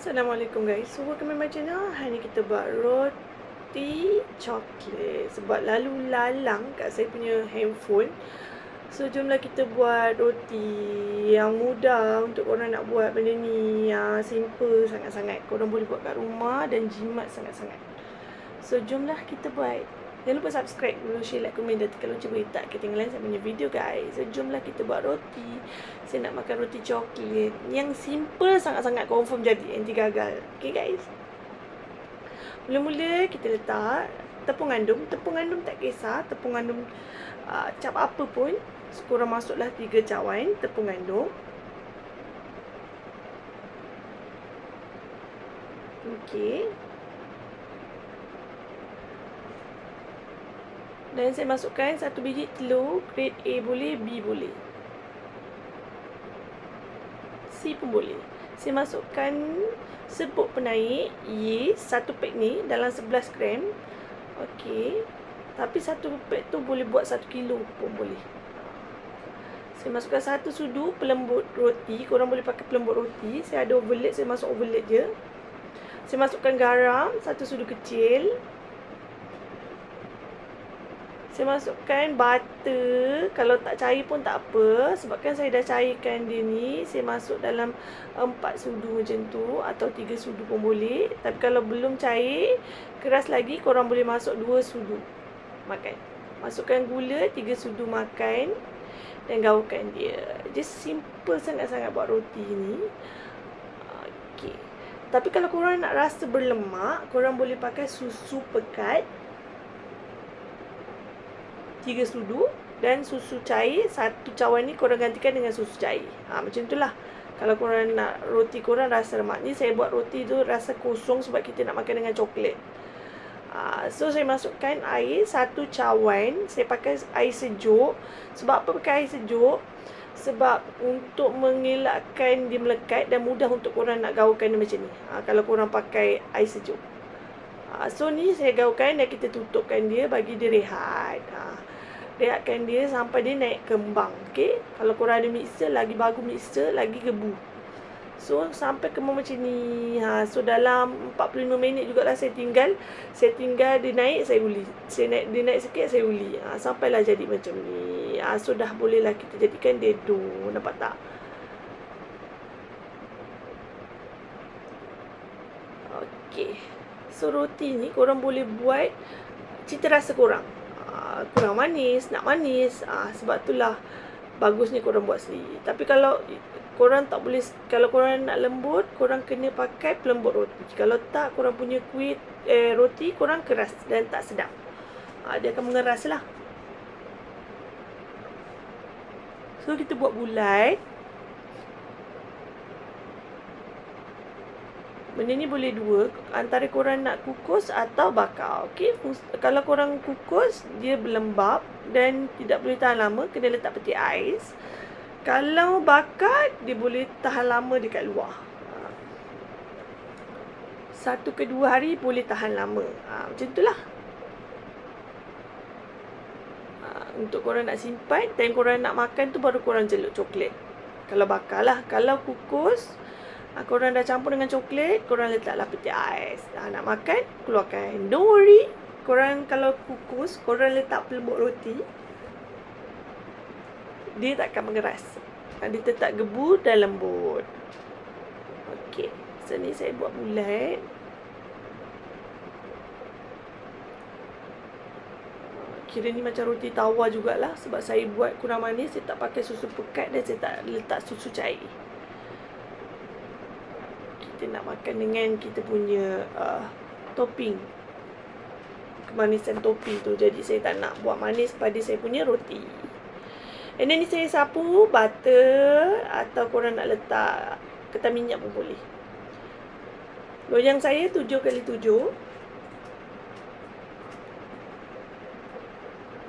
Assalamualaikum guys. So kami macam ni hari ni kita buat roti coklat. Sebab lalu lalang kat saya punya handphone. So jomlah kita buat roti yang mudah untuk korang nak buat benda ni, yang simple sangat-sangat. Korang boleh buat kat rumah dan jimat sangat-sangat. So jomlah kita buat. Jangan lupa subscribe dulu, share, like, komen dan tekan lonceng berita ketinggalan saya punya video guys. So jomlah kita buat roti. Saya nak makan roti coklat yang simple sangat-sangat, confirm jadi, anti gagal. Okay guys. Mula-mula kita letak tepung gandum. Tepung gandum tak kisah, tepung gandum cap apa pun. Korang masuklah 3 cawan tepung gandum. Okay. Dan saya masukkan 1 biji telur, grade A boleh, B boleh, C pun boleh. Saya masukkan serbuk penaik yeast 1 pack ni dalam 11 gram. Okey. Tapi 1 pack tu boleh buat 1 kilo pun boleh. Saya masukkan 1 sudu pelembut roti. Korang boleh pakai pelembut roti. Saya ada overload, saya masuk overload je. Saya masukkan garam 1 sudu kecil. Saya masukkan butter. Kalau tak cair pun tak apa. Sebabkan saya dah cairkan dia ni. Saya masuk dalam 4 sudu macam tu. Atau 3 sudu pun boleh. Tapi kalau belum cair, keras lagi, korang boleh masuk 2 sudu makan. Masukkan gula 3 sudu makan. Dan gaulkan dia. Just simple sangat-sangat buat roti ni. Okay. Tapi kalau korang nak rasa berlemak, korang boleh pakai susu pekat 3 sudu, dan susu cair 1 cawan ni korang gantikan dengan susu cair. Macam itulah. Kalau korang nak roti korang rasa lemak. Ni saya buat roti tu rasa kosong sebab kita nak makan dengan coklat. So saya masukkan air 1 cawan. Saya pakai air sejuk. Sebab apa pakai air sejuk? Sebab untuk mengelakkan dia melekat dan mudah untuk korang nak gaulkan dia macam ni. Kalau korang pakai air sejuk. So ni saya gaulkan dan kita tutupkan dia, bagi dia rehat. Rehatkan dia sampai dia naik kembang. Okay. Kalau korang ada mixer, lagi bagus mixer, lagi gebu. So sampai kembang macam ni. So dalam 45 minit jugalah saya tinggal. Saya tinggal dia naik, saya uli. Dia naik sikit, saya uli. Sampailah jadi macam ni. So dah bolehlah kita jadikan dia dough. Nampak tak? Okay. So roti ni korang boleh buat cita rasa korang. Kurang manis, nak manis. Sebab itulah bagusnya korang buat sendiri. Tapi kalau korang tak boleh, kalau korang nak lembut, korang kena pakai pelembut roti. Kalau tak, korang punya kuih roti korang keras dan tak sedap. Dia akan mengeras lah. So kita buat bulat. Benda ni boleh dua, antara korang nak kukus atau bakar. Okey, kalau korang kukus, dia berlembab dan tidak boleh tahan lama, kena letak peti ais. Kalau bakar, dia boleh tahan lama dekat luar. 1 ke 2 hari boleh tahan lama. Macam itulah. Untuk korang nak simpan, dan korang nak makan tu baru korang jeluk coklat. Kalau bakar lah. Kalau kukus, korang dah campur dengan coklat, korang letaklah peti ais. Nak makan, keluarkan. Don't worry. Korang kalau kukus, korang letak pelembut roti, dia tak akan mengeras. Dia tetap gebu dan lembut. Okey. So ni saya buat bulat. Kira ni macam roti tawar jugalah. Sebab saya buat kurang manis, saya tak pakai susu pekat dan saya tak letak susu cair. Kita nak makan dengan kita punya topping, kemanisan topping tu. Jadi saya tak nak buat manis pada saya punya roti. And then ni saya sapu butter, atau korang nak letak ketan minyak pun boleh. Loyang saya 7x7.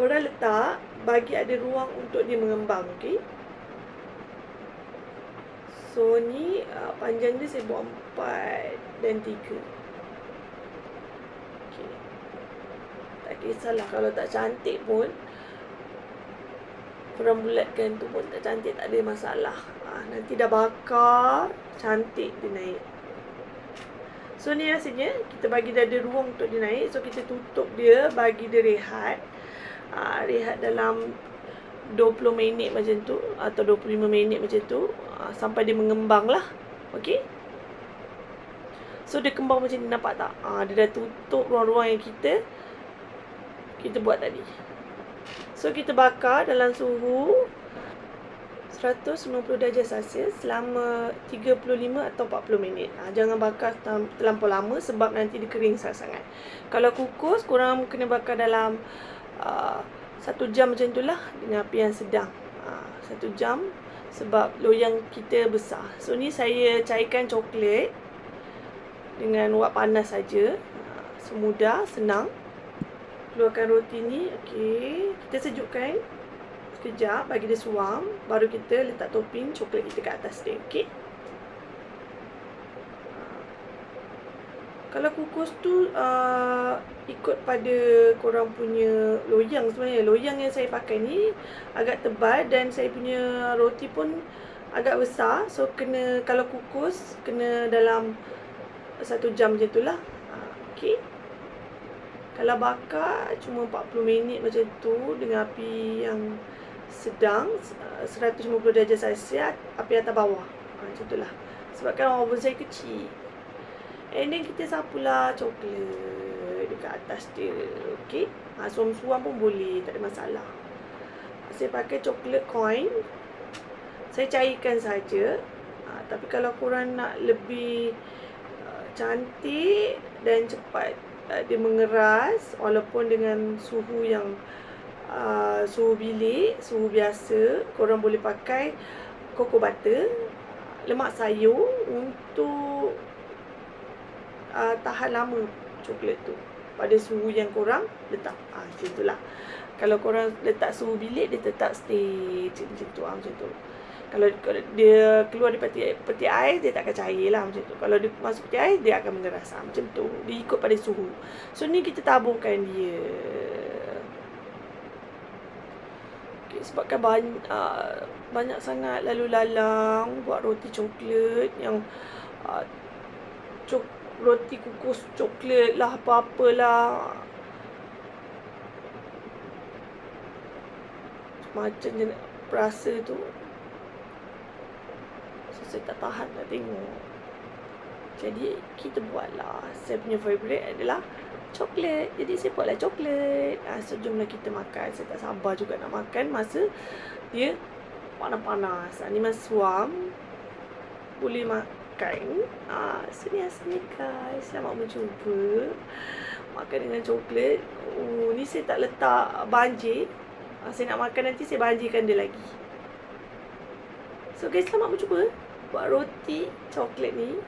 Korang letak, bagi ada ruang untuk dia mengembang. Okay. So ni panjang dia saya buat 4 dan 3. Okay. Tak kisahlah kalau tak cantik pun, korang bulatkan tu pun tak cantik, tak ada masalah. Nanti dah bakar, cantik dia naik. So ni rasanya kita bagi dia ada ruang untuk dia naik. So kita tutup dia, bagi dia rehat. Rehat dalam 20 minit macam tu atau 25 minit macam tu, sampai dia mengembang lah. Okey. So dia kembang macam ni, nampak tak? Dia dah tutup ruang-ruang yang kita buat tadi. So kita bakar dalam suhu 190 darjah Celsius selama 35 atau 40 minit. Jangan bakar terlampau lama sebab nanti dia kering sangat-sangat. Kalau kukus, korang kena bakar dalam 1 jam macam tu lah dengan api yang sedang. 1 jam sebab loyang kita besar. So ni saya cairkan coklat dengan wap panas saja. Semudah, senang. Keluarkan roti ni. Okey, kita sejukkan sekejap, bagi dia suam, baru kita letak topping coklat kita kat atas dia. Okey. Kalau kukus tu ikut pada korang punya loyang sebenarnya. Loyang yang saya pakai ni agak tebal dan saya punya roti pun agak besar. So kena, kalau kukus kena dalam 1 jam macam tu lah. Okey. Kalau bakar cuma 40 minit macam tu dengan api yang sedang, 150 darjah Celsius, api atas bawah. Macam tu lah. Sebab kan oven saya kecil. And then kita sapulah coklat dekat atas dia. Okey. Suam-suam pun boleh, tak ada masalah. Saya pakai coklat coin. Saya cairkan saja. Tapi kalau korang nak lebih cantik dan cepat dia mengeras, walaupun dengan suhu yang suhu bilik, suhu biasa, korang boleh pakai cocoa butter, lemak sayur untuk tahan lama coklat tu pada suhu yang korang letak. Macam itulah. Kalau korang letak suhu bilik, dia tetap stay macam tu. Macam tu. Kalau dia keluar dari peti ais, dia tak akan cair lah macam tu. Kalau dia masuk peti ais, dia akan mengeras macam tu. Dia ikut pada suhu. So ni kita taburkan dia. Okay, sebabkan banyak sangat lalu lalang buat roti coklat yang roti kukus coklat lah, apa-apalah. Macam je nak rasa tu. So saya tak tahan nak tengok. Jadi kita buatlah. Saya punya favourite adalah coklat. Jadi saya buatlah coklat. So jomlah kita makan. Saya tak sabar juga nak makan masa dia panas-panas. Ni mas suam. Boleh makan. So ni hasilnya guys. Selamat mencuba. Makan dengan coklat. Ni saya tak letak banjir. Saya nak makan nanti, saya banjirkan dia lagi. So guys, selamat mencuba buat roti coklat ni.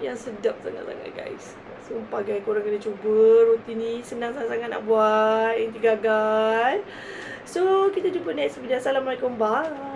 Yang sedap sangat-sangat guys. Sumpah guys, korang kena cuba roti ni. Senang sangat-sangat nak buat. Inti gagal. So kita jumpa next video. Assalamualaikum. Bye.